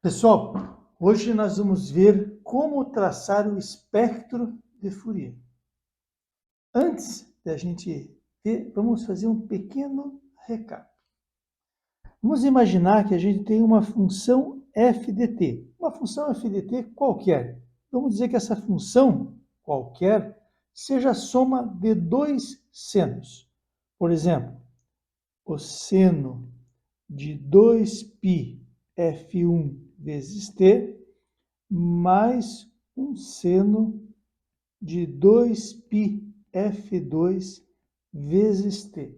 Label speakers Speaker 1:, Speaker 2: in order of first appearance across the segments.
Speaker 1: Pessoal, hoje nós vamos ver como traçar o espectro de Fourier. Antes da gente ver, vamos fazer um pequeno recap. Vamos imaginar que a gente tem uma função f de t. Uma função f de t qualquer. Vamos dizer que essa função qualquer seja a soma de dois senos. Por exemplo, o seno de 2π f1 vezes t mais um seno de 2π f2 vezes t.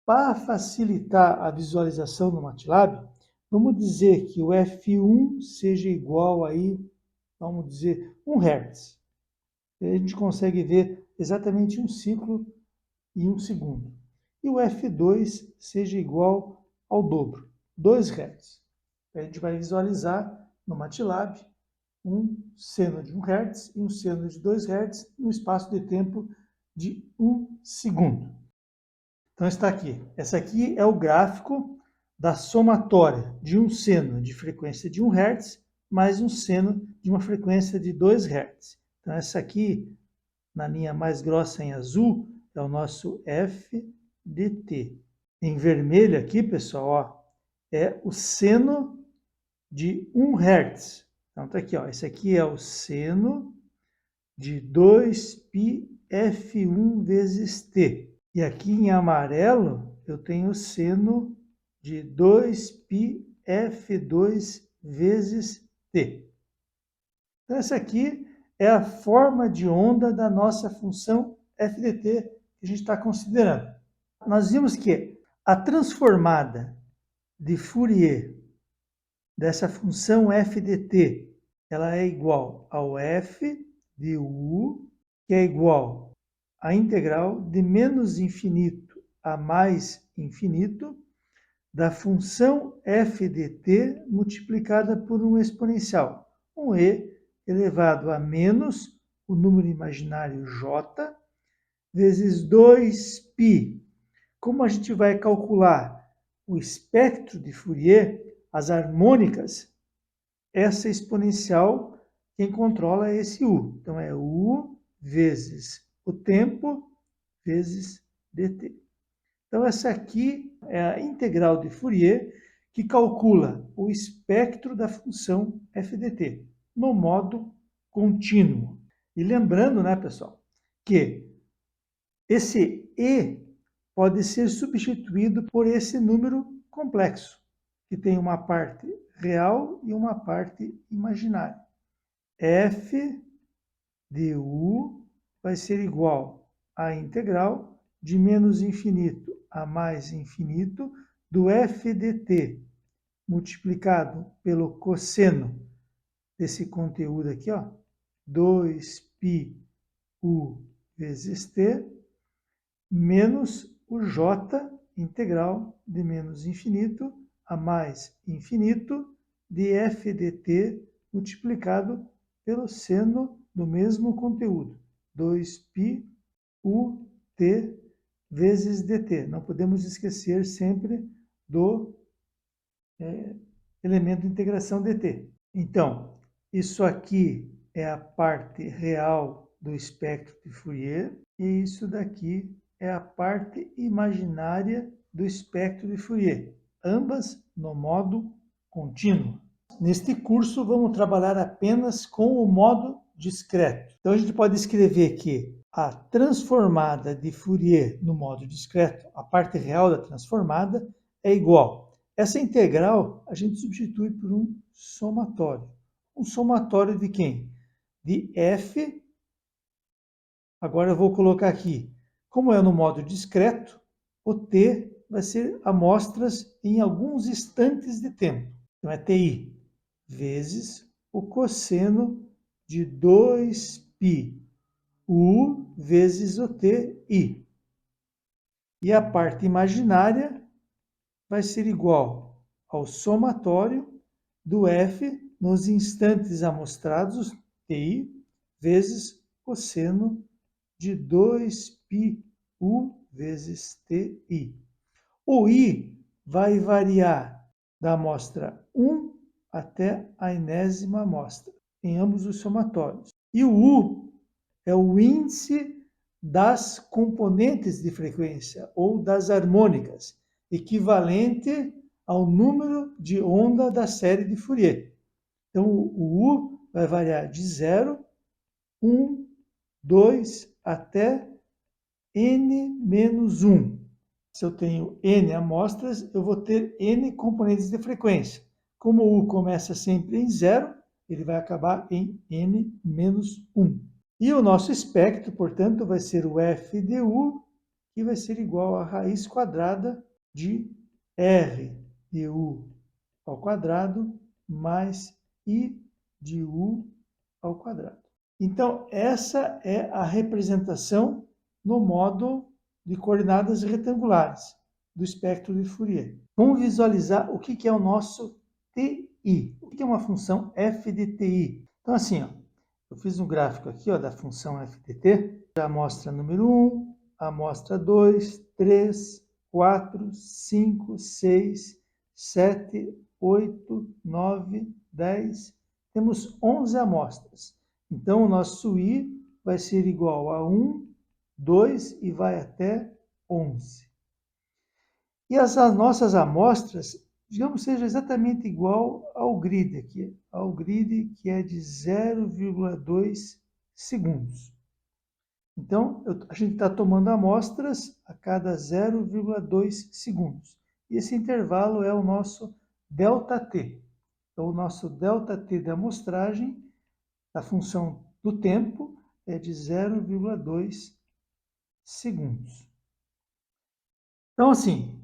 Speaker 1: Para facilitar a visualização no MATLAB, vamos dizer que o f1 seja igual aí, vamos dizer, 1 Hz. A gente consegue ver exatamente um ciclo em um segundo. E o f2 seja igual ao dobro, 2 Hz. A gente vai visualizar no MATLAB um seno de 1 Hz e um seno de 2 Hz no espaço de tempo de 1 segundo. Então está aqui. Esse aqui é o gráfico da somatória de um seno de frequência de 1 Hz mais um seno de uma frequência de 2 Hz. Então essa aqui, na linha mais grossa em azul, é o nosso f de t. Em vermelho aqui, pessoal, ó, é o seno de 1 Hz. Então, tá aqui, ó. Esse aqui é o seno de 2π f1 vezes t. E aqui em amarelo, eu tenho o seno de 2π f2 vezes t. Então, essa aqui é a forma de onda da nossa função f de t que a gente está considerando. Nós vimos que a transformada de Fourier dessa função f de t, ela é igual ao f de u, que é igual à integral de menos infinito a mais infinito da função f de t multiplicada por um exponencial, um e elevado a menos o número imaginário j vezes 2π. Como a gente vai calcular o espectro de Fourier, as harmônicas, essa exponencial, quem controla é esse u. Então, é u vezes o tempo vezes dt. Então, essa aqui é a integral de Fourier que calcula o espectro da função f de t no modo contínuo. E lembrando, né, pessoal, que esse e pode ser substituído por esse número complexo, que tem uma parte real e uma parte imaginária. F de u vai ser igual à integral de menos infinito a mais infinito do f de t, multiplicado pelo cosseno desse conteúdo aqui, ó, 2π u vezes t, menos o j integral de menos infinito a mais infinito de f de t multiplicado pelo seno do mesmo conteúdo, 2π u t vezes dt. Não podemos esquecer sempre do elemento de integração dt. Então, isso aqui é a parte real do espectro de Fourier e isso daqui é a parte imaginária do espectro de Fourier, ambas no modo contínuo. Neste curso, vamos trabalhar apenas com o modo discreto. Então, a gente pode escrever que a transformada de Fourier no modo discreto, a parte real da transformada, é igual. Essa integral a gente substitui por um somatório. Um somatório de quem? De f. Agora eu vou colocar aqui. Como é no modo discreto, o t vai ser amostras em alguns instantes de tempo. Então, é ti vezes o cosseno de 2π u vezes o ti. E a parte imaginária vai ser igual ao somatório do f nos instantes amostrados, ti, vezes cosseno de 2π u vezes ti. O i vai variar da amostra 1 até a enésima amostra, em ambos os somatórios. E o U é o índice das componentes de frequência ou das harmônicas, equivalente ao número de onda da série de Fourier. Então, o U vai variar de 0, 1, 2 até n menos 1. Se eu tenho n amostras, eu vou ter n componentes de frequência. Como o U começa sempre em 0, ele vai acabar em n menos 1. E o nosso espectro, portanto, vai ser o f de U, que vai ser igual a raiz quadrada de R de U ao quadrado mais I de U ao quadrado. Então, essa é a representação no modo de coordenadas retangulares do espectro de Fourier. Vamos visualizar o que é o nosso TI. O que é uma função f de TI? Então, assim, ó, eu fiz um gráfico aqui da função f de t, a amostra número 1, a amostra 2, 3, 4, 5, 6, 7, 8, 9, 10. Temos 11 amostras. Então, o nosso I vai ser igual a 1, 2 e vai até 11. E as nossas amostras, digamos, seja exatamente igual ao grid aqui, ao grid que é de 0,2 segundos. Então, a gente está tomando amostras a cada 0,2 segundos. E esse intervalo é o nosso ΔT. Então, o nosso ΔT da amostragem, da função do tempo, é de 0,2 segundos. Então, assim,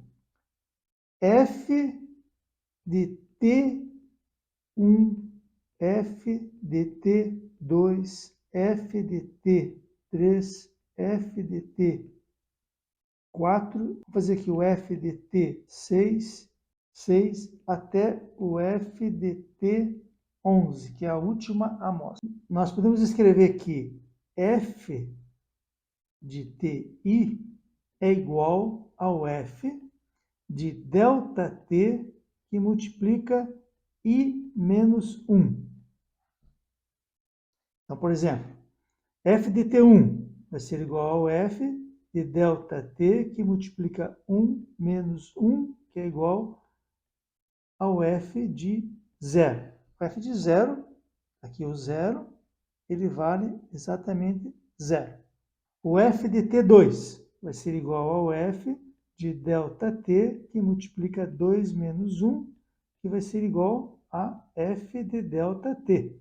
Speaker 1: f de T1, f de T2, f de T3, f de T4, vou fazer aqui o f de T6, 6, até o f de T11, que é a última amostra. Nós podemos escrever aqui f de TI é igual ao f de ΔT que multiplica I menos 1. Então, por exemplo, f de T1 vai ser igual ao f de ΔT que multiplica 1 menos 1, que é igual ao f de 0. O f de 0, aqui o 0, ele vale exatamente 0. O f de T2 vai ser igual ao f de ΔT, que multiplica 2 menos 1, que vai ser igual a f de ΔT.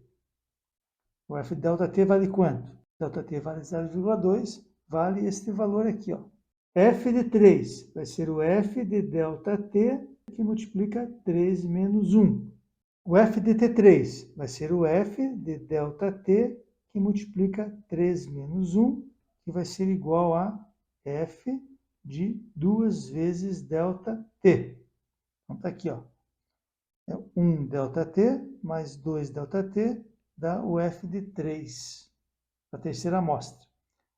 Speaker 1: O f de ΔT vale quanto? ΔT vale 0,2, vale este valor aqui, ó. F de 3 vai ser o f de ΔT, que multiplica 3 menos 1. O f de T3 vai ser o f de ΔT, que multiplica 3 menos 1, que vai ser igual a f de 2 vezes ΔT. Então, está aqui, ó. É 1 ΔT mais 2 ΔT dá o f de 3, a terceira amostra.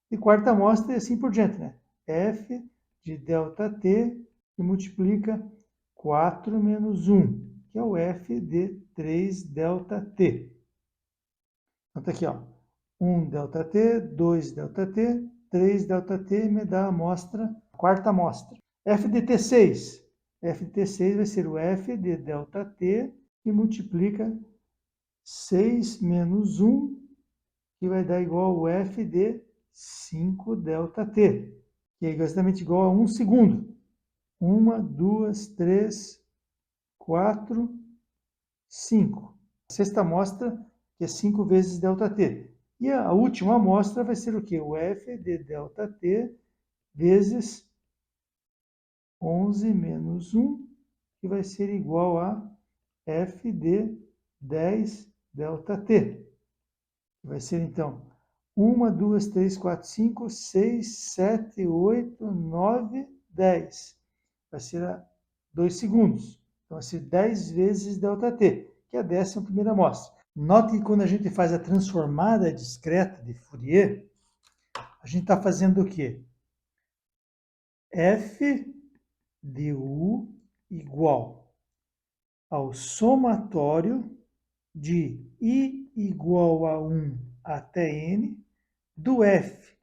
Speaker 1: E quarta amostra e assim por diante, né? F de ΔT, que multiplica 4 menos 1, que é o f de 3 ΔT. Então, está aqui, ó. 1 ΔT, 2 ΔT, 3 ΔT me dá a amostra, a quarta amostra. F de T6. F de T6 vai ser o F de ΔT, que multiplica 6 menos 1, que vai dar igual ao F de 5 ΔT, que é exatamente igual a 1 segundo. 1, 2, 3, 4, 5. A sexta amostra, que é 5 vezes ΔT. E a última amostra vai ser o quê? O F de ΔT vezes 11 menos 1, que vai ser igual a F de 10 ΔT. Vai ser, então, 1, 2, 3, 4, 5, 6, 7, 8, 9, 10. Vai ser a 2 segundos. Então, vai ser 10 vezes ΔT, que é a 11ª amostra. Note que quando a gente faz a transformada discreta de Fourier, a gente está fazendo o quê? F de U igual ao somatório de I igual a 1 até N do F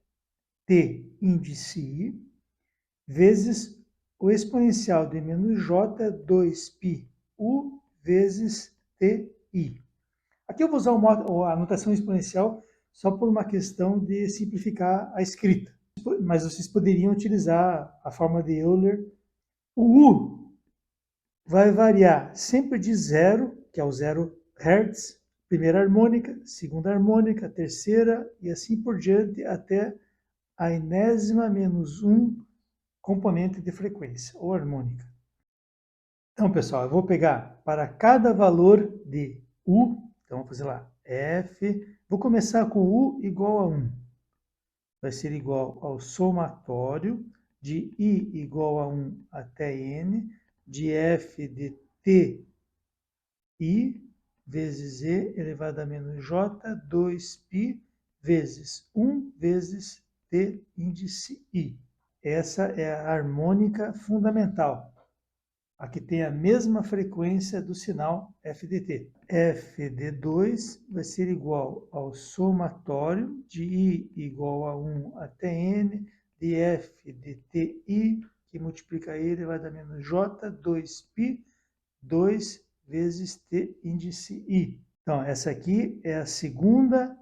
Speaker 1: t índice I vezes o exponencial de menos j 2π u vezes ti. Aqui eu vou usar a notação exponencial só por uma questão de simplificar a escrita, mas vocês poderiam utilizar a forma de Euler. O u vai variar sempre de 0, que é o 0 Hz, primeira harmônica, segunda harmônica, terceira e assim por diante até a enésima menos 1 componente de frequência ou harmônica. Então, pessoal, eu vou pegar para cada valor de u, então vamos fazer lá, f, vou começar com u igual a 1. Vai ser igual ao somatório de I igual a 1 até N, de F de T I vezes E elevado a menos J, 2π vezes 1 vezes T índice I. Essa é a harmônica fundamental, a que tem a mesma frequência do sinal f de t. F de 2 vai ser igual ao somatório de I igual a 1 até N, de F de TI, que multiplica I elevado a menos J, 2π, 2 vezes T índice I. Então, essa aqui é a segunda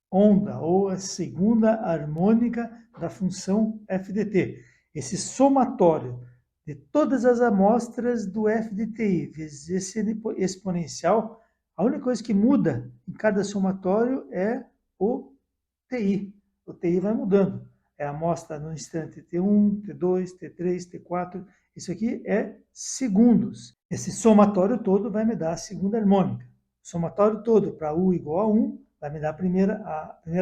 Speaker 1: onda, ou a segunda harmônica da função f de t. Esse somatório de todas as amostras do f de ti vezes esse exponencial, a única coisa que muda em cada somatório é o ti. O ti vai mudando. É a amostra no instante t1, t2, t3, t4. Isso aqui é segundos. Esse somatório todo vai me dar a segunda harmônica. O somatório todo para u igual a 1 vai me dar a primeira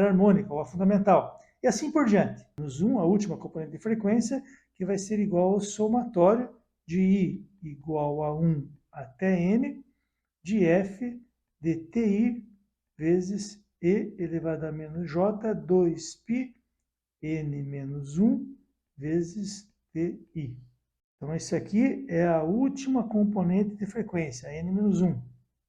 Speaker 1: harmônica, ou a fundamental. E assim por diante. Menos 1, a última componente de frequência, que vai ser igual ao somatório de I igual a 1 até N, de F de TI vezes E elevado a menos J, 2π, N menos 1 vezes TI. Então, isso aqui é a última componente de frequência, N menos 1.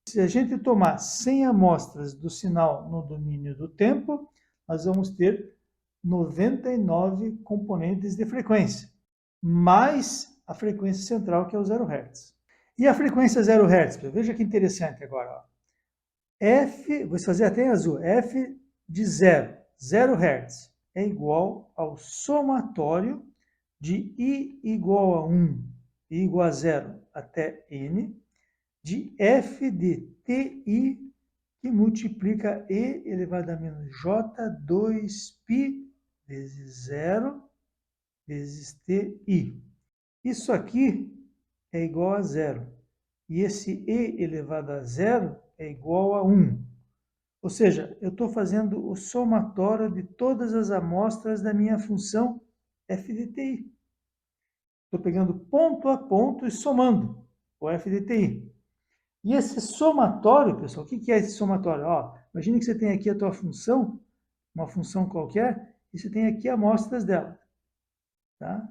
Speaker 1: Se a gente tomar 100 amostras do sinal no domínio do tempo, nós vamos ter 99 componentes de frequência, mais a frequência central, que é o 0 Hz. E a frequência 0 Hz? Veja que interessante agora. Ó. F, vou fazer até em azul, F de 0 Hz, é igual ao somatório de I igual a 1, I igual a 0 até N, de F de TI, que multiplica E elevado a menos J, 2π vezes 0 vezes TI. Isso aqui é igual a 0. E esse E elevado a 0 é igual a 1. Ou seja, eu estou fazendo o somatório de todas as amostras da minha função f de TI. Estou pegando ponto a ponto e somando o f de TI. E esse somatório, pessoal, o que é esse somatório? Ó, imagine que você tem aqui a tua função, uma função qualquer, e você tem aqui amostras dela. Tá?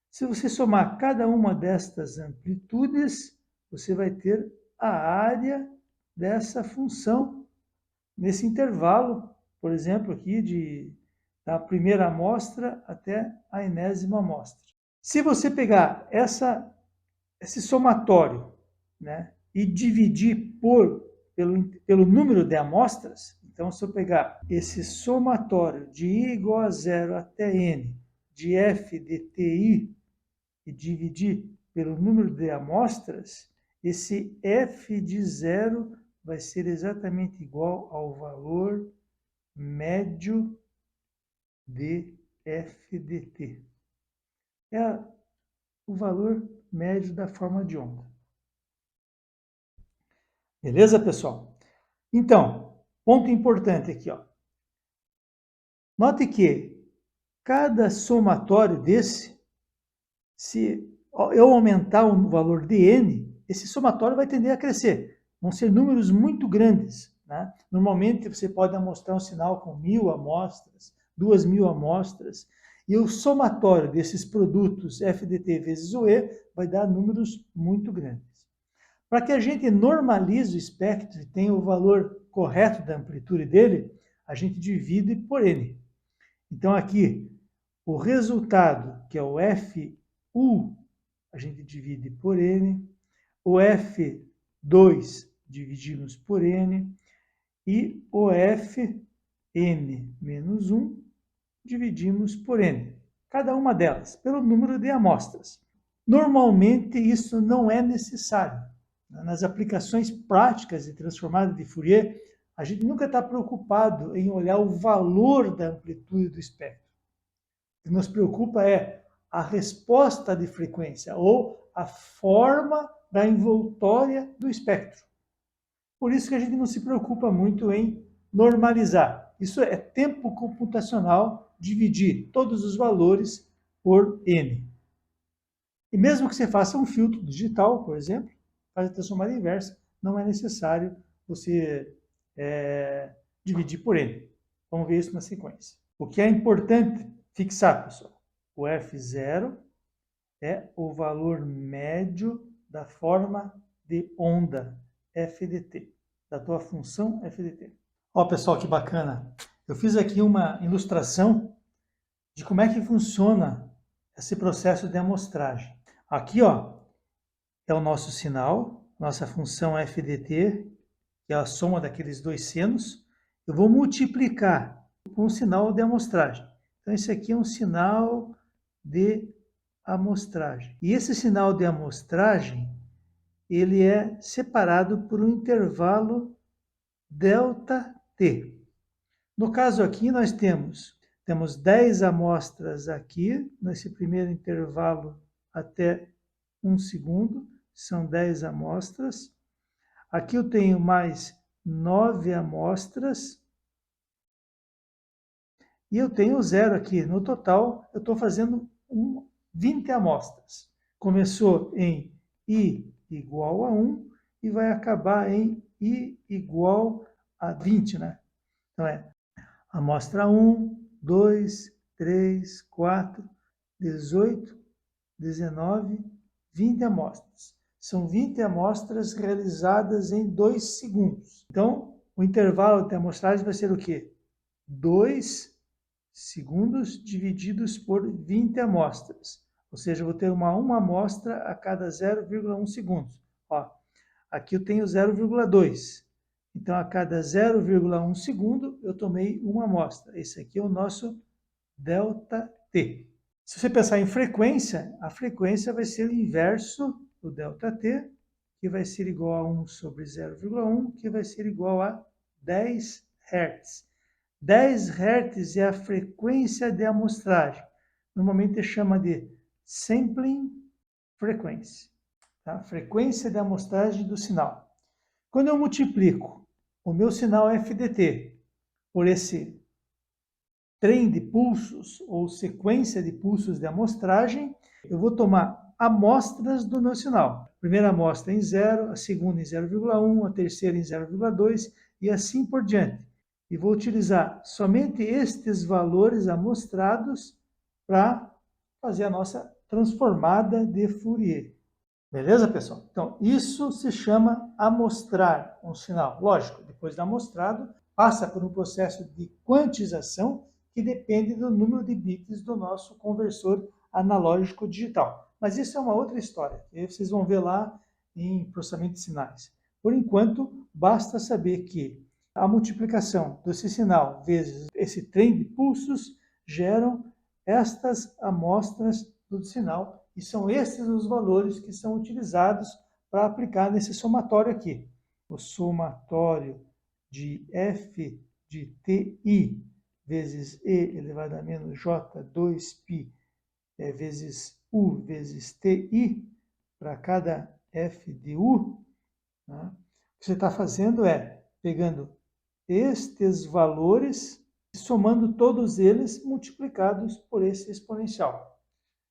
Speaker 1: Se você somar cada uma destas amplitudes, você vai ter a área dessa função nesse intervalo, por exemplo, aqui da primeira amostra até a enésima amostra. Se você pegar esse somatório, né, e dividir pelo número de amostras, então se eu pegar esse somatório de I igual a 0 até N, de F de TI, e dividir pelo número de amostras, esse F de 0 vai ser exatamente igual ao valor médio de F de T. É o valor médio da forma de onda. Beleza, pessoal? Então, ponto importante aqui, ó. Note que cada somatório desse, se eu aumentar o valor de n, esse somatório vai tender a crescer. Vão ser números muito grandes. Né? Normalmente você pode amostrar um sinal com 1.000 amostras, 2.000 amostras, e o somatório desses produtos f de t vezes o E vai dar números muito grandes. Para que a gente normalize o espectro e tenha o valor correto da amplitude dele, a gente divide por n. Então, aqui, o resultado, que é o FU, a gente divide por n. O F2 dividimos por n. E o Fn menos 1 dividimos por n. Cada uma delas, pelo número de amostras. Normalmente, isso não é necessário. Nas aplicações práticas de transformada de Fourier, a gente nunca está preocupado em olhar o valor da amplitude do espectro. O que nos preocupa é a resposta de frequência ou a forma da envoltória do espectro. Por isso que a gente não se preocupa muito em normalizar. Isso é tempo computacional, dividir todos os valores por n. E mesmo que você faça um filtro digital, por exemplo, faz a transformada inversa, não é necessário você dividir por n. Vamos ver isso na sequência. O que é importante fixar, pessoal, o F0 é o valor médio da forma de onda, f de t, da tua função f de t. Ó, pessoal, que bacana! Eu fiz aqui uma ilustração de como é que funciona esse processo de amostragem. Aqui, ó, é o nosso sinal, nossa função f de t, que é a soma daqueles dois senos. Eu vou multiplicar com o sinal de amostragem. Então, esse aqui é um sinal de amostragem. E esse sinal de amostragem, ele é separado por um intervalo ΔT. No caso aqui, nós temos 10 amostras aqui, nesse primeiro intervalo até 1 segundo, são 10 amostras. Aqui eu tenho mais 9 amostras. E eu tenho 0 aqui. No total, eu estou fazendo 20 amostras. Começou em I igual a 1 e vai acabar em I igual a 20, né? Então, amostra 1, 2, 3, 4, 18, 19, 20 amostras. São 20 amostras realizadas em 2 segundos. Então, o intervalo de amostragem vai ser o quê? 2 segundos divididos por 20 amostras. Ou seja, eu vou ter uma amostra a cada 0,1 segundos. Ó, aqui eu tenho 0,2. Então, a cada 0,1 segundo, eu tomei uma amostra. Esse aqui é o nosso ΔT. Se você pensar em frequência, a frequência vai ser o inverso do ΔT, que vai ser igual a 1 sobre 0,1, que vai ser igual a 10 Hz. 10 Hz é a frequência de amostragem. Normalmente chama de sampling frequency, tá? Frequência de amostragem do sinal. Quando eu multiplico o meu sinal FDT por esse trem de pulsos ou sequência de pulsos de amostragem, eu vou tomar amostras do meu sinal. A primeira amostra em 0, a segunda em 0,1, a terceira em 0,2 e assim por diante. E vou utilizar somente estes valores amostrados para fazer a nossa transformada de Fourier. Beleza, pessoal? Então, isso se chama amostrar um sinal. Lógico, depois de amostrado, passa por um processo de quantização que depende do número de bits do nosso conversor analógico digital. Mas isso é uma outra história, e vocês vão ver lá em processamento de sinais. Por enquanto, basta saber que a multiplicação desse sinal vezes esse trem de pulsos geram estas amostras do sinal, e são esses os valores que são utilizados para aplicar nesse somatório aqui. O somatório de f de ti vezes e elevado a menos j 2π vezes u vezes ti, para cada f de u, né? O que você está fazendo é pegando estes valores e somando todos eles multiplicados por esse exponencial.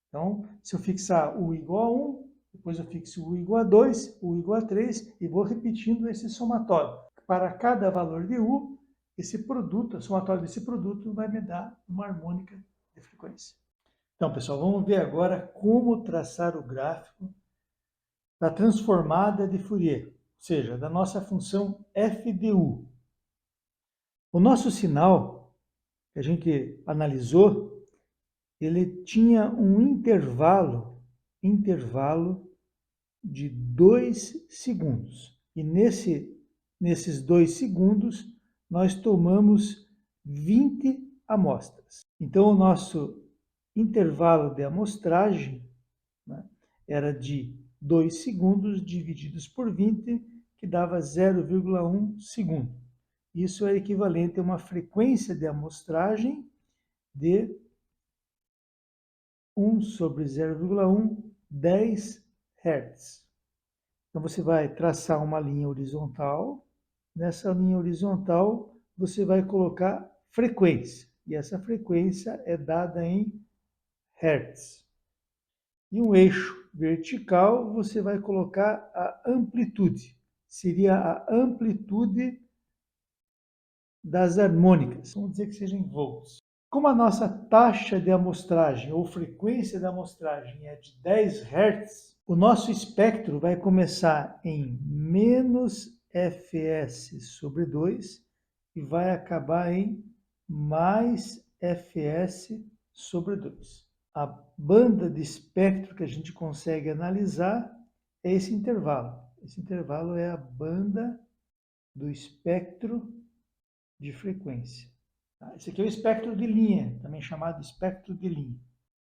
Speaker 1: Então, se eu fixar u igual a 1, depois eu fixo u igual a 2, u igual a 3 e vou repetindo esse somatório. Para cada valor de u, esse produto, o somatório desse produto vai me dar uma harmônica de frequência. Então, pessoal, vamos ver agora como traçar o gráfico da transformada de Fourier, ou seja, da nossa função f de u. O nosso sinal, que a gente analisou, ele tinha um intervalo de 2 segundos. E nesses 2 segundos, nós tomamos 20 amostras. Então, o nosso intervalo de amostragem, né, era de 2 segundos divididos por 20, que dava 0,1 segundo. Isso é equivalente a uma frequência de amostragem de 1 sobre 0,1, 10 Hz. Então, você vai traçar uma linha horizontal. Nessa linha horizontal, você vai colocar frequência. E essa frequência é dada em Hertz. E um eixo vertical, você vai colocar a amplitude. Seria a amplitude das harmônicas. Vamos dizer que seja em volts. Como a nossa taxa de amostragem ou frequência de amostragem é de 10 Hz, o nosso espectro vai começar em menos Fs sobre 2 e vai acabar em mais Fs sobre 2. A banda de espectro que a gente consegue analisar é esse intervalo. Esse intervalo é a banda do espectro de frequência. Esse aqui é o espectro de linha, também chamado espectro de linha.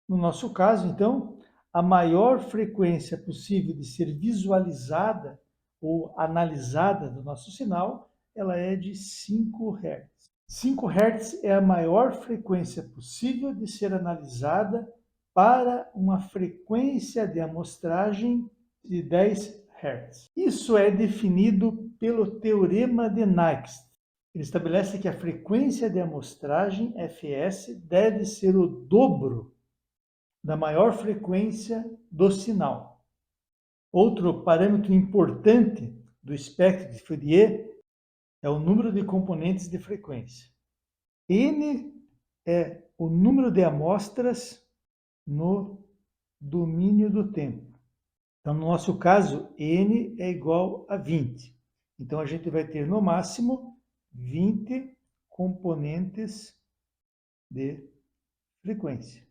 Speaker 1: No nosso caso, então, a maior frequência possível de ser visualizada ou analisada do nosso sinal, ela é de 5 Hz. 5 Hz é a maior frequência possível de ser analisada para uma frequência de amostragem de 10 Hz. Isso é definido pelo Teorema de Nernst. Ele estabelece que a frequência de amostragem, Fs, deve ser o dobro da maior frequência do sinal. Outro parâmetro importante do espectro de Fourier é o número de componentes de frequência. N é o número de amostras no domínio do tempo. Então, no nosso caso, N é igual a 20. Então, a gente vai ter, no máximo, 20 componentes de frequência.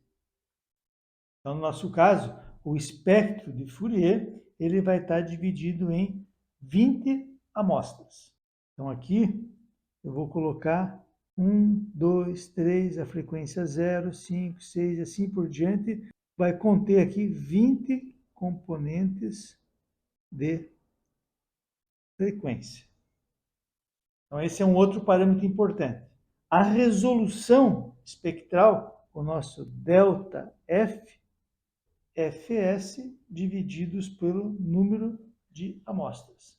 Speaker 1: Então, no nosso caso, o espectro de Fourier, ele vai estar dividido em 20 amostras. Então, aqui, eu vou colocar 1, 2, 3, a frequência 0, 5, 6, assim por diante. Vai conter aqui 20 componentes de frequência. Então, esse é um outro parâmetro importante. A resolução espectral, o nosso delta F, Fs divididos pelo número de amostras.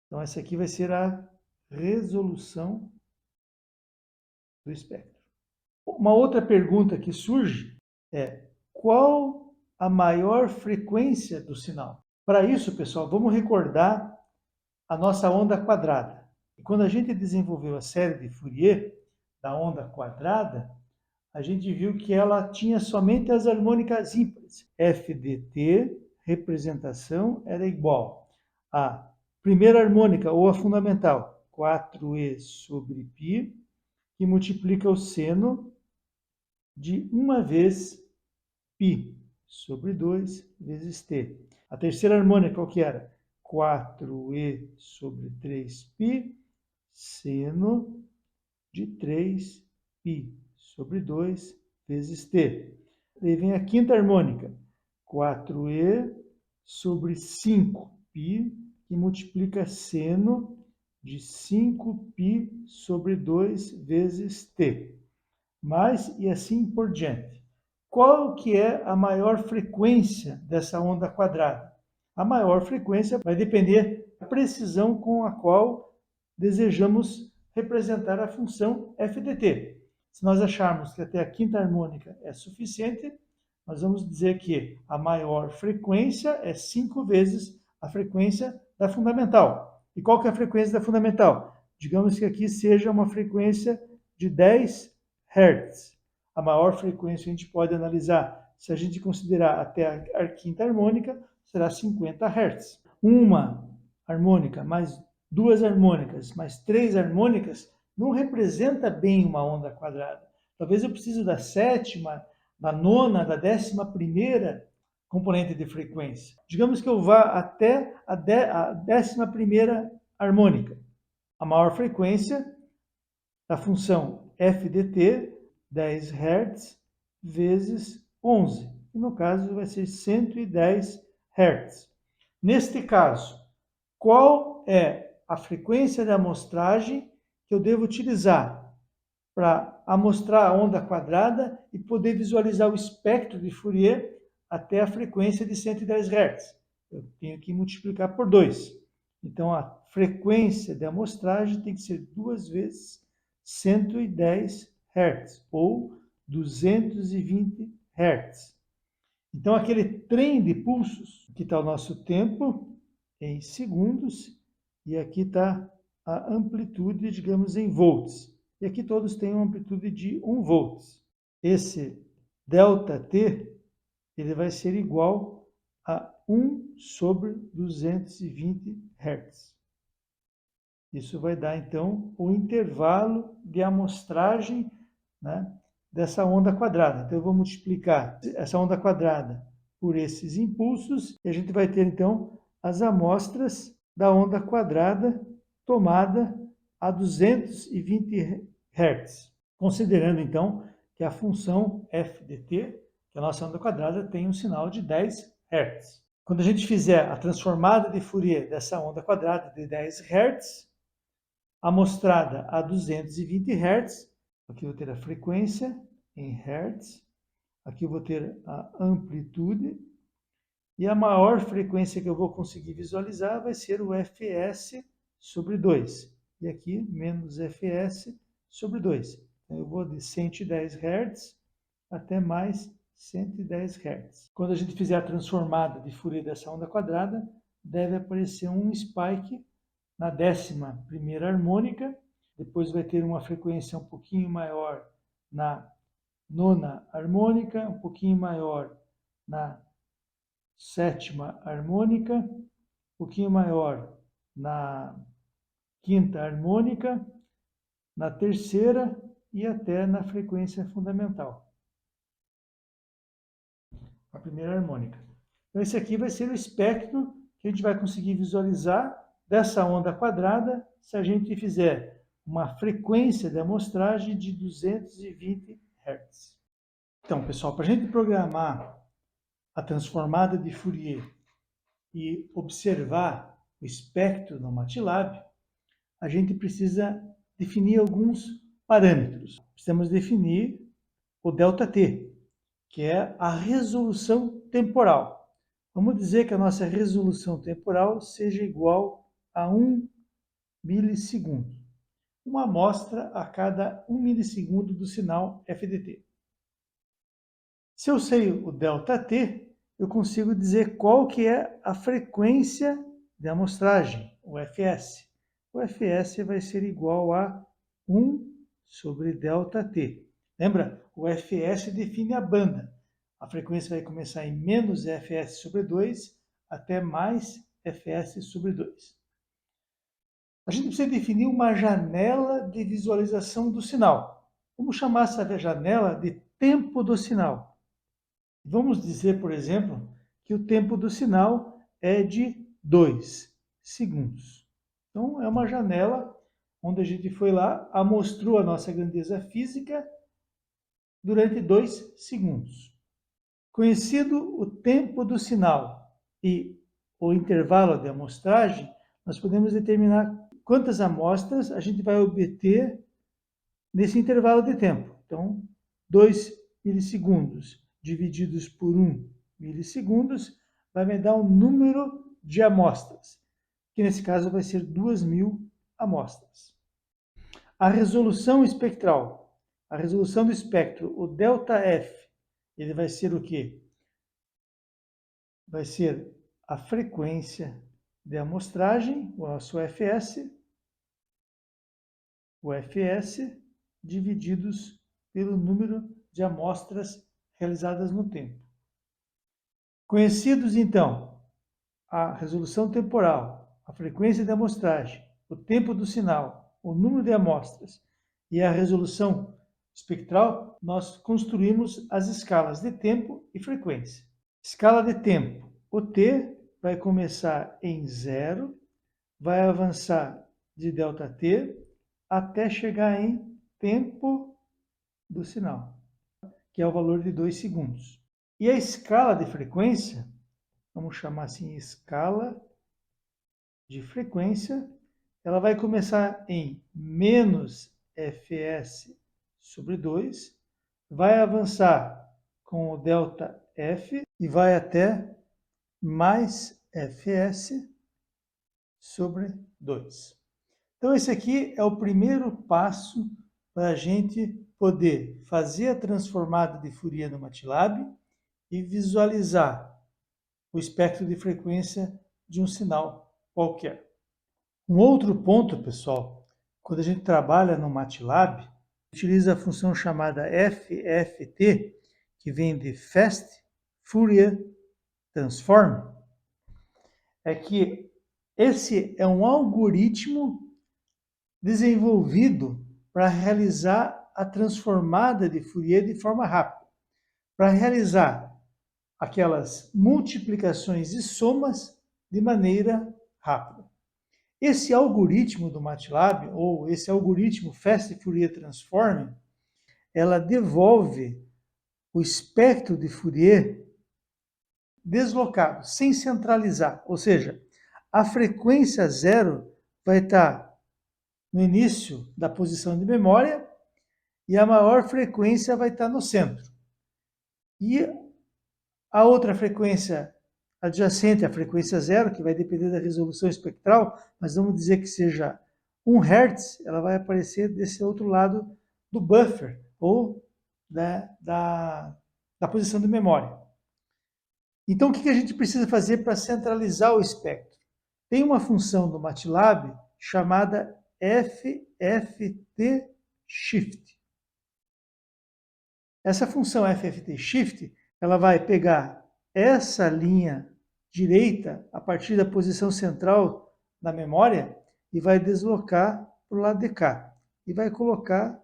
Speaker 1: Então, essa aqui vai ser a resolução do espectro. Uma outra pergunta que surge é: qual a maior frequência do sinal? Para isso, pessoal, vamos recordar a nossa onda quadrada. E quando a gente desenvolveu a série de Fourier da onda quadrada, a gente viu que ela tinha somente as harmônicas ímpares. F de t, representação, era igual a primeira harmônica, ou a fundamental, 4e sobre π, que multiplica o seno de 1 vez π sobre 2 vezes t. A terceira harmônica, qual que era? 4e sobre 3π, seno de 3π sobre 2 vezes t. Daí vem a quinta harmônica, 4e sobre 5π, que multiplica seno de 5π sobre 2 vezes t. Mas, e assim por diante. Qual que é a maior frequência dessa onda quadrada? A maior frequência vai depender da precisão com a qual desejamos representar a função f de t. Se nós acharmos que até a quinta harmônica é suficiente, nós vamos dizer que a maior frequência é 5 vezes a frequência da fundamental. E qual que é a frequência da fundamental? Digamos que aqui seja uma frequência de 10 Hz. A maior frequência a gente pode analisar, se a gente considerar até a quinta harmônica, será 50 Hz. Uma harmônica mais duas harmônicas mais três harmônicas não representa bem uma onda quadrada. Talvez eu precise da sétima, da nona, da 11ª componente de frequência. Digamos que eu vá até a 11ª harmônica. A maior frequência da função f de t, 10 Hz, vezes 11. E no caso vai ser 110 Hz. Neste caso, qual é a frequência de amostragem que eu devo utilizar para amostrar a onda quadrada e poder visualizar o espectro de Fourier até a frequência de 110 Hz? Eu tenho que multiplicar por 2. Então, a frequência de amostragem tem que ser 2 vezes 110 Hz, ou 220 Hz. Então, aquele trem de pulsos, aqui está o nosso tempo em segundos, e aqui está a amplitude, digamos, em volts. E aqui todos têm uma amplitude de 1 volts. Esse ΔT, ele vai ser igual a 1 sobre 220 Hz. Isso vai dar, então, o intervalo de amostragem, né, dessa onda quadrada. Então, eu vou multiplicar essa onda quadrada por esses impulsos e a gente vai ter, então, as amostras da onda quadrada tomada a 220 Hz. Considerando, então, que a função f de t, que a nossa onda quadrada, tem um sinal de 10 Hz. Quando a gente fizer a transformada de Fourier dessa onda quadrada de 10 Hz, amostrada a 220 Hz, aqui eu vou ter a frequência em Hz, aqui eu vou ter a amplitude, e a maior frequência que eu vou conseguir visualizar vai ser o Fs sobre 2. E aqui, menos Fs sobre 2. Então, eu vou de 110 Hz até mais 110 Hz. Quando a gente fizer a transformada de Fourier dessa onda quadrada, deve aparecer um spike na 11ª harmônica, depois vai ter uma frequência um pouquinho maior na 9ª harmônica, um pouquinho maior na 7ª harmônica, um pouquinho maior na 5ª harmônica, na 3ª e até na frequência fundamental, a 1ª harmônica. Então, esse aqui vai ser o espectro que a gente vai conseguir visualizar dessa onda quadrada se a gente fizer uma frequência de amostragem de 220 Hz. Então, pessoal, para a gente programar a transformada de Fourier e observar o espectro no MATLAB, a gente precisa definir alguns parâmetros. Precisamos definir o ΔT, que é a resolução temporal. Vamos dizer que a nossa resolução temporal seja igual a 1 milissegundo. Uma amostra a cada 1 milissegundo do sinal f de t. Se eu sei o ΔT, eu consigo dizer qual que é a frequência de amostragem, o Fs. O Fs vai ser igual a 1 sobre ΔT. Lembra? O Fs define a banda. A frequência vai começar em menos Fs sobre 2 até mais Fs sobre 2. A gente precisa definir uma janela de visualização do sinal. Vamos chamar essa janela de tempo do sinal. Vamos dizer, por exemplo, que o tempo do sinal é de 2 segundos. Então, é uma janela onde a gente foi lá, amostrou a nossa grandeza física durante 2 segundos. Conhecido o tempo do sinal e o intervalo de amostragem, nós podemos determinar quantas amostras a gente vai obter nesse intervalo de tempo. Então, 2 milissegundos divididos por 1 milissegundos vai me dar um número de amostras, que nesse caso vai ser 2.000 amostras. A resolução espectral, a resolução do espectro, o ΔF, ele vai ser o quê? Vai ser a frequência de amostragem, o nosso Fs, divididos pelo número de amostras realizadas no tempo. Conhecidos, então, a resolução temporal, a frequência de amostragem, o tempo do sinal, o número de amostras e a resolução espectral, nós construímos as escalas de tempo e frequência. Escala de tempo. O T vai começar em 0, vai avançar de ΔT até chegar em tempo do sinal, que é o valor de 2 segundos. E a escala de frequência, vamos chamar assim, escala de frequência, ela vai começar em menos Fs sobre 2, vai avançar com o ΔF e vai até mais Fs sobre 2. Então, esse aqui é o primeiro passo para a gente poder fazer a transformada de Fourier no MATLAB e visualizar o espectro de frequência de um sinal qualquer. Um outro ponto, pessoal, quando a gente trabalha no MATLAB, utiliza a função chamada FFT, que vem de Fast Fourier Transform, é que esse é um algoritmo desenvolvido para realizar a transformada de Fourier de forma rápida, para realizar aquelas multiplicações e somas de maneira rápida. Esse algoritmo do MATLAB, ou esse algoritmo Fast Fourier Transform, ela devolve o espectro de Fourier deslocado, sem centralizar, ou seja, a frequência zero vai estar no início da posição de memória e a maior frequência vai estar no centro. E a outra frequência adjacente à frequência zero, que vai depender da resolução espectral, mas vamos dizer que seja 1 Hz, ela vai aparecer desse outro lado do buffer, ou da posição de memória. Então, o que a gente precisa fazer para centralizar o espectro? Tem uma função do MATLAB chamada FFT Shift. Essa função FFT Shift, ela vai pegar essa linha direita a partir da posição central da memória e vai deslocar para o lado de cá. E vai colocar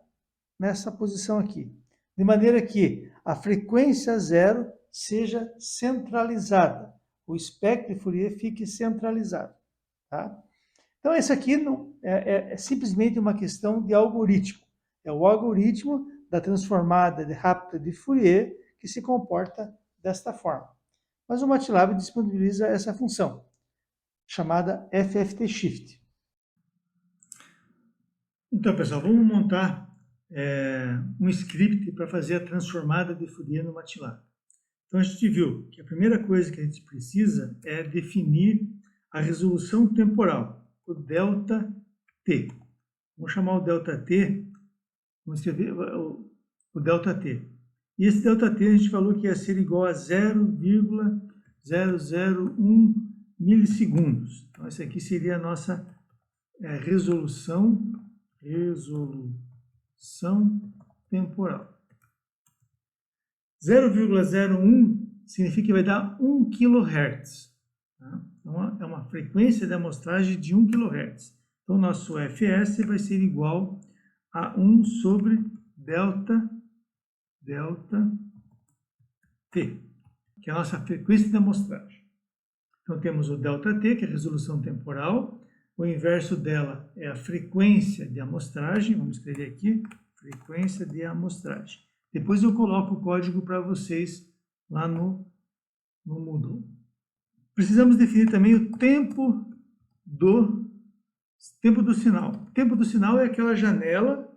Speaker 1: nessa posição aqui. De maneira que a frequência zero seja centralizada. O espectro de Fourier fique centralizado. Tá? Então, esse aqui não, é simplesmente uma questão de algoritmo. É o algoritmo da transformada rápida de Fourier que se comporta desta forma. Mas o MATLAB disponibiliza essa função, chamada FFT Shift. Então, pessoal, vamos montar um script para fazer a transformada de Fourier no MATLAB. Então, a gente viu que a primeira coisa que a gente precisa é definir a resolução temporal, o ΔT. Vamos chamar o ΔT, vamos escrever o ΔT. E esse ΔT a gente falou que ia ser igual a 0,001 milissegundos. Então, essa aqui seria a nossa resolução temporal. 0,01 significa que vai dar 1 kHz. Tá? Então, é uma frequência de amostragem de 1 kHz. Então, nosso Fs vai ser igual a 1 sobre ΔT, que é a nossa frequência de amostragem. Então, temos o ΔT, que é a resolução temporal. O inverso dela é a frequência de amostragem. Vamos escrever aqui, frequência de amostragem. Depois eu coloco o código para vocês lá no Moodle. Precisamos definir também o tempo do sinal. O tempo do sinal é aquela janela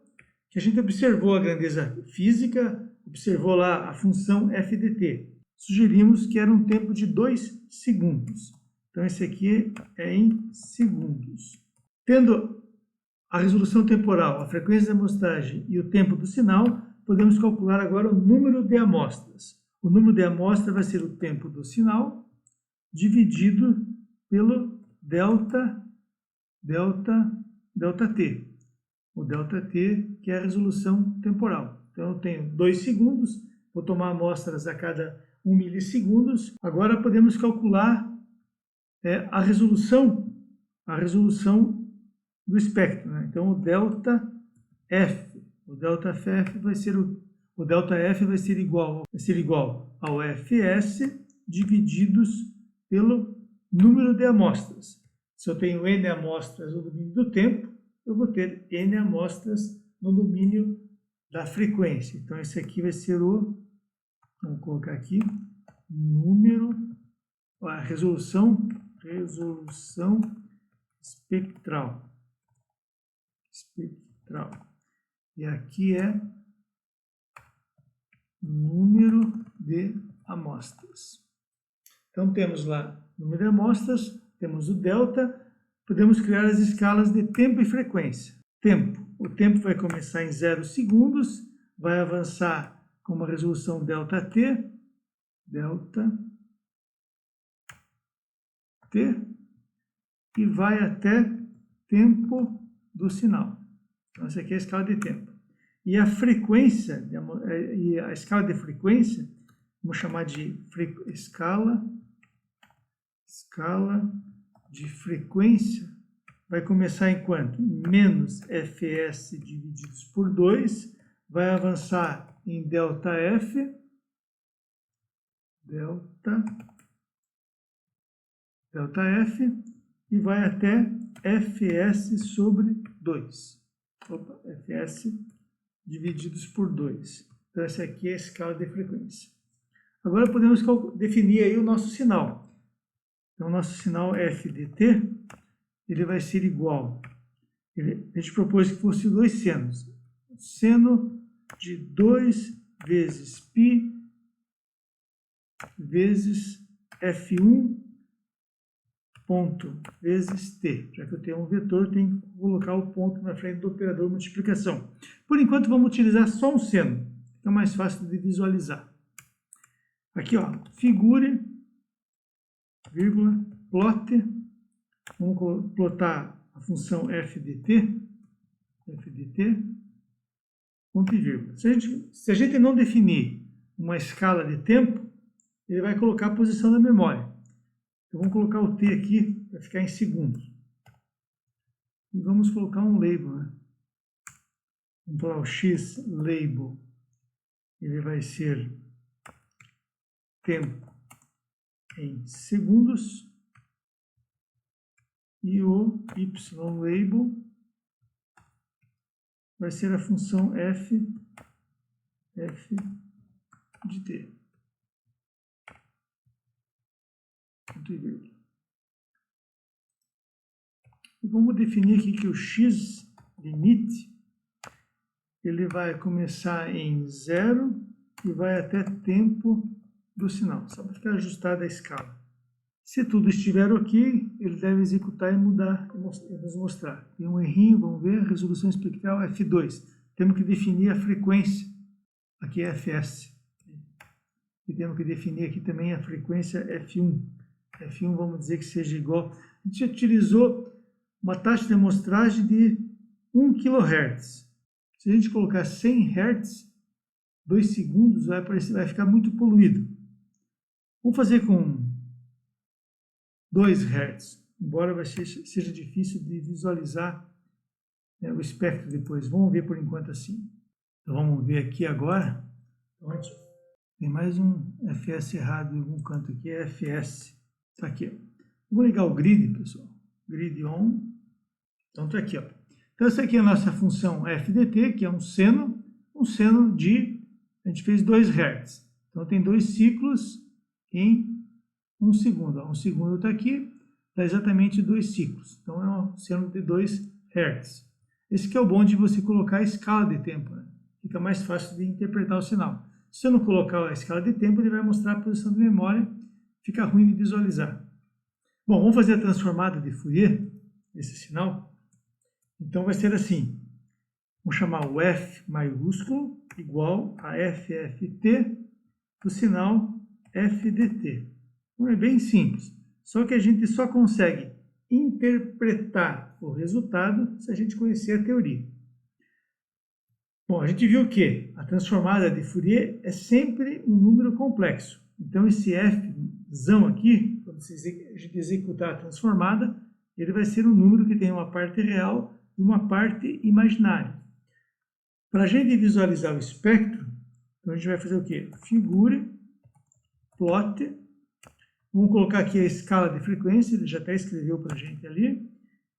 Speaker 1: que a gente observou a grandeza física, observou lá a função FDT. Sugerimos que era um tempo de 2 segundos. Então, esse aqui é em segundos. Tendo a resolução temporal, a frequência de amostragem e o tempo do sinal, podemos calcular agora o número de amostras. O número de amostras vai ser o tempo do sinal dividido pelo ΔT. O ΔT, que é a resolução temporal. Então, eu tenho 2 segundos, vou tomar amostras a cada 1 milissegundos. Agora, podemos calcular é a resolução do espectro, né? Então, o delta F vai ser o delta F vai ser igual ao Fs divididos pelo número de amostras. Se eu tenho n amostras no domínio do tempo, eu vou ter n amostras no domínio da frequência. Então, esse aqui vai ser vamos colocar aqui, número, a resolução espectral. E aqui é número de amostras. Então, temos lá número de amostras, temos o delta, podemos criar as escalas de tempo e frequência. Tempo. O tempo vai começar em 0 segundos, vai avançar com uma resolução ΔT, e vai até tempo do sinal. Então, essa aqui é a escala de tempo. E a frequência, e a escala de frequência, vamos chamar de escala de frequência, vai começar em quanto? Menos Fs divididos por 2, vai avançar em ΔF, ΔF, e vai até Fs sobre 2. Fs divididos por 2. Então, essa aqui é a escala de frequência. Agora, podemos definir aí o nosso sinal. Então, o nosso sinal f de t, ele vai ser igual. A gente propôs que fosse 2 senos. Seno de 2 vezes π vezes f1 ponto vezes t. Já que eu tenho um vetor, tenho que colocar o ponto na frente do operador de multiplicação. Por enquanto, vamos utilizar só um seno. Fica mais fácil de visualizar. Aqui, ó, figure, vírgula, plot. Vamos plotar a função f de t, ponto e vírgula. Se a gente não definir uma escala de tempo, ele vai colocar a posição da memória. Então, vamos colocar o t aqui para ficar em segundos. E vamos colocar um label, né? Vamos falar o x label. Ele vai ser tempo em segundos. E o y label vai ser a função f de t. E vamos definir aqui que o x limite ele vai começar em 0 e vai até tempo do sinal, só para ficar ajustada a escala. Se tudo estiver ok, ele deve executar e mudar e nos mostrar. Tem um errinho, vamos ver, resolução espectral F2. Temos que definir a frequência, aqui é Fs. E temos que definir aqui também a frequência F1. F1 vamos dizer que seja igual. A gente utilizou uma taxa de amostragem de 1 kHz. Se a gente colocar 100 Hz, 2 segundos vai ficar muito poluído. Vamos fazer com 2 Hz, embora seja difícil de visualizar, né, o espectro depois. Vamos ver por enquanto assim. Então, vamos ver aqui agora. Então, tem mais um Fs errado em algum canto aqui, é Fs. Está aqui, ó. Vamos ligar o grid, pessoal. Grid on. Então, está aqui, ó. Então, essa aqui é a nossa função f de t, que é um seno de, a gente fez 2 Hz. Então, tem 2 ciclos em 1 segundo. 1 segundo está aqui, dá exatamente 2 ciclos. Então, é um seno de 2 Hz. Esse que é o bom de você colocar a escala de tempo, né? Fica mais fácil de interpretar o sinal. Se eu não colocar a escala de tempo, ele vai mostrar a posição de memória, fica ruim de visualizar. Bom, vamos fazer a transformada de Fourier, esse sinal. Então, vai ser assim. Vamos chamar o F maiúsculo igual a FFT do sinal F de t. Então, é bem simples. Só que a gente só consegue interpretar o resultado se a gente conhecer a teoria. Bom, a gente viu que a transformada de Fourier é sempre um número complexo. Então, esse f zão aqui, quando a gente executar a transformada, ele vai ser um número que tem uma parte real e uma parte imaginária. Para a gente visualizar o espectro, então a gente vai fazer o quê? Figure, plot, vamos colocar aqui a escala de frequência, ele já até escreveu para a gente ali,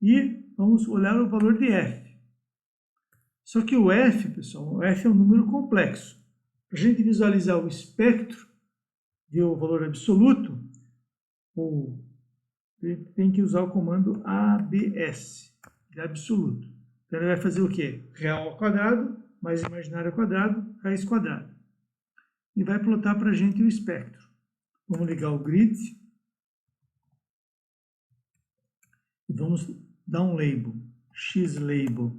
Speaker 1: e vamos olhar o valor de f. Só que o f, pessoal, o f é um número complexo. Para a gente visualizar o espectro, ver o valor absoluto, tem que usar o comando ABS, de absoluto. Então, ele vai fazer o quê? Real ao quadrado, mais imaginário ao quadrado, raiz quadrada. E vai plotar para a gente o espectro. Vamos ligar o grid. E vamos dar um label. X-label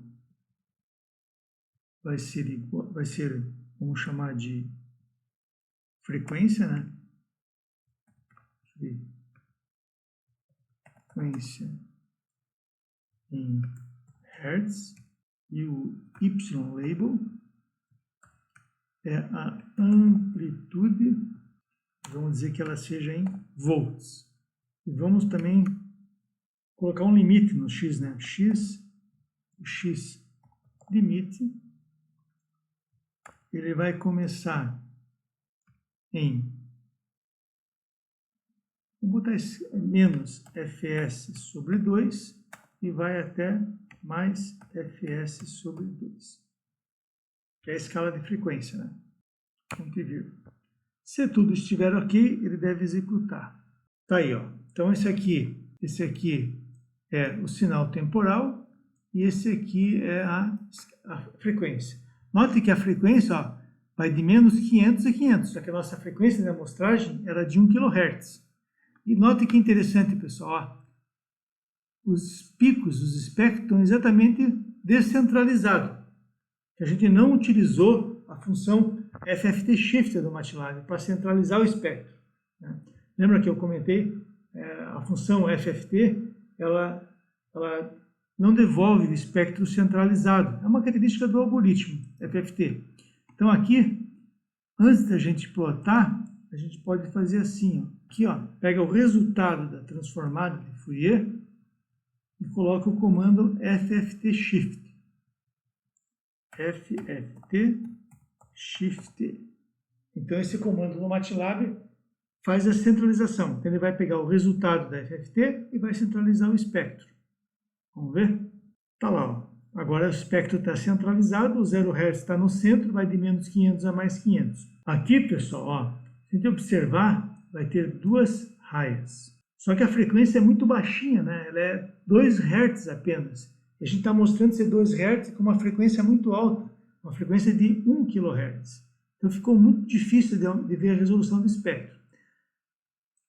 Speaker 1: vai ser, vamos chamar de frequência, né? Frequência em Hertz. E o Y-label é a amplitude, vamos dizer que ela seja em volts. E vamos também colocar um limite no X, né? O X limite, ele vai começar em, vou botar menos Fs sobre 2 e vai até mais Fs sobre 2. Que é a escala de frequência, né? Ponto e vírgula. Se tudo estiver ok, ele deve executar. Tá aí, ó. Então esse aqui é o sinal temporal e esse aqui é a frequência. Note que a frequência, ó, vai de menos 500 a 500, só que a nossa frequência de amostragem era de 1 kHz. E note que interessante, pessoal, ó, os picos, os espectros estão exatamente descentralizados. A gente não utilizou a função FFT Shifter do MATLAB para centralizar o espectro, né? Lembra que eu comentei, a função FFT, ela não devolve o espectro centralizado. É uma característica do algoritmo FFT. Então aqui, antes da gente plotar, a gente pode fazer assim, ó. Aqui, ó, pega o resultado da transformada de Fourier e coloca o comando FFT Shift. FFT Shift. Então esse comando no MATLAB faz a centralização. Então ele vai pegar o resultado da FFT e vai centralizar o espectro. Vamos ver? Tá lá, ó. Agora o espectro está centralizado, o 0 Hz está no centro, vai de menos 500 a mais 500. Aqui, pessoal, ó, se a gente observar, vai ter duas raias. Só que a frequência é muito baixinha, né? Ela é 2 Hz apenas. A gente está mostrando ser 2 Hz com uma frequência muito alta, uma frequência de 1 kHz. Então ficou muito difícil de ver a resolução do espectro.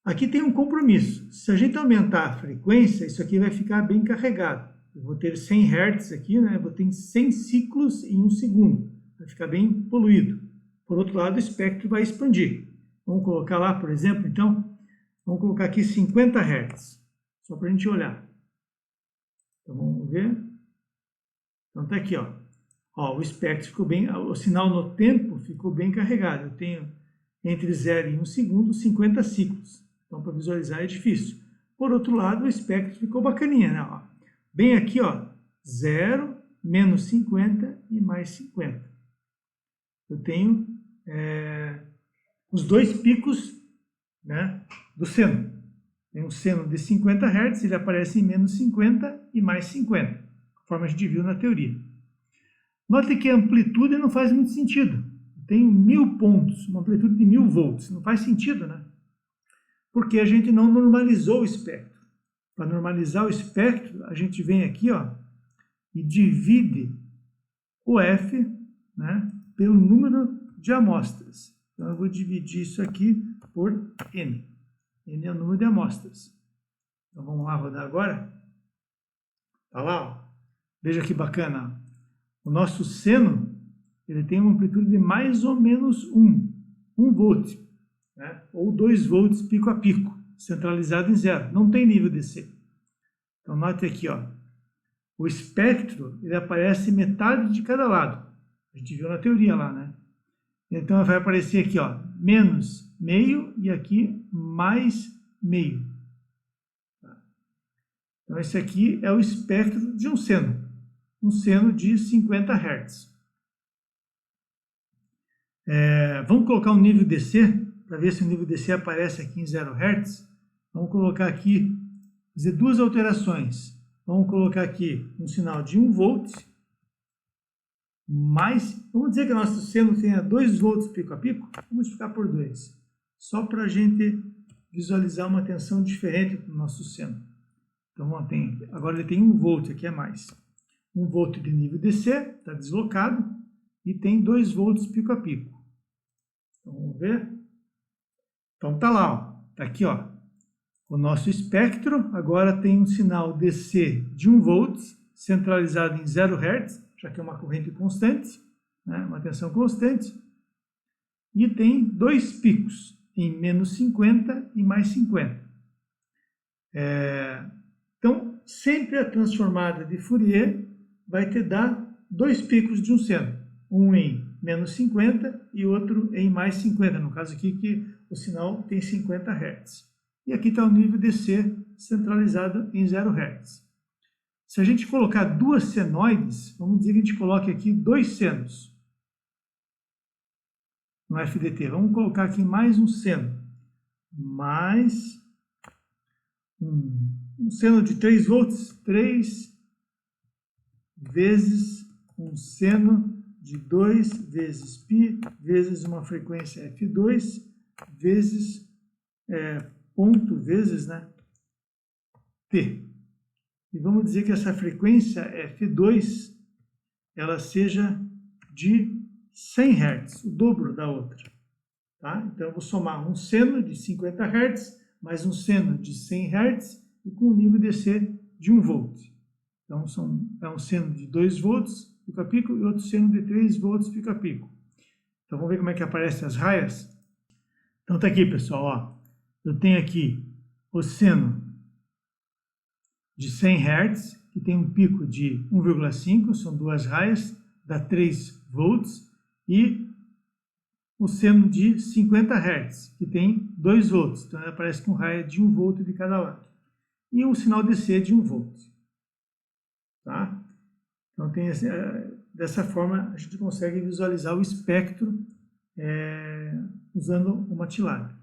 Speaker 1: Aqui tem um compromisso. Se a gente aumentar a frequência, isso aqui vai ficar bem carregado. Eu vou ter 100 Hz aqui, né? Eu vou ter 100 ciclos em 1 segundo. Vai ficar bem poluído. Por outro lado, o espectro vai expandir. Vamos colocar lá, por exemplo, então, vamos colocar aqui 50 Hz. Só para a gente olhar. Então, vamos ver. Então, está aqui, ó. Ó, o espectro ficou bem, o sinal no tempo ficou bem carregado. Eu tenho entre 0 e 1 segundo 50 ciclos. Então, para visualizar é difícil. Por outro lado, o espectro ficou bacaninha, né? Ó, bem aqui, ó, 0, menos 50 e mais 50. Eu tenho os dois picos, né, do seno. Tem um seno de 50 Hz, ele aparece em menos 50 e mais 50, conforme a gente viu na teoria. Note que a amplitude não faz muito sentido. Tem 1000 pontos, uma amplitude de 1000 volts. Não faz sentido, né? Porque a gente não normalizou o espectro. Para normalizar o espectro, a gente vem aqui, ó, e divide o F, né, pelo número de amostras. Então, eu vou dividir isso aqui por N. N é o número de amostras. Então, vamos lá rodar agora. Tá lá, ó. Veja que bacana. O nosso seno, ele tem uma amplitude de mais ou menos 1 volt, né? Ou 2 volts pico a pico, centralizado em 0. Não tem nível DC. Então, note aqui, ó. O espectro, ele aparece metade de cada lado. A gente viu na teoria lá, né? Então vai aparecer aqui, ó, menos meio e aqui mais meio. Então esse aqui é o espectro de um seno de 50 Hz. Vamos colocar um nível DC, para ver se o nível DC aparece aqui em 0 Hz. Vamos colocar aqui, fazer duas alterações. Vamos colocar aqui um sinal de 1 volt, mais, vamos dizer que o nosso seno tenha 2 volts pico a pico, vamos multiplicar por 2, só para a gente visualizar uma tensão diferente do nosso seno. Então, agora ele tem 1 volt, aqui é mais. 1 volt de nível DC, está deslocado, e tem 2 volts pico a pico. Então, vamos ver. Então, está lá, está aqui, ó. O nosso espectro agora tem um sinal DC de 1 volt, centralizado em 0 Hz, já que é uma corrente constante, né, uma tensão constante, e tem 2 picos, em menos 50 e mais 50. Então, sempre a transformada de Fourier vai te dar 2 picos de um seno, um em menos 50 e outro em mais 50, no caso aqui que o sinal tem 50 Hz. E aqui está o nível DC centralizado em 0 Hz. Se a gente colocar duas senoides, vamos dizer que a gente coloque aqui 2 senos no FDT. Vamos colocar aqui mais um seno, mais um seno de 3 volts, 3 vezes um seno de 2 vezes π, vezes uma frequência F2, vezes ponto, vezes, né, T. E vamos dizer que essa frequência F2, ela seja de 100 Hz, o dobro da outra. Tá? Então, eu vou somar um seno de 50 Hz, mais um seno de 100 Hz, e com um nível DC de 1 volt. Então, é um seno de 2 volts pico a pico e outro seno de 3 volts pico a pico. Então, vamos ver como é que aparecem as raias. Então, tá aqui, pessoal, ó. Eu tenho aqui o seno de 100 Hz, que tem um pico de 1,5, são 2 raias, dá 3 volts, e o seno de 50 Hz, que tem 2 volts, então aparece com raia de 1 volt de cada lado. E um sinal DC de 1 volt. Tá? Então, dessa forma, a gente consegue visualizar o espectro usando uma tilada.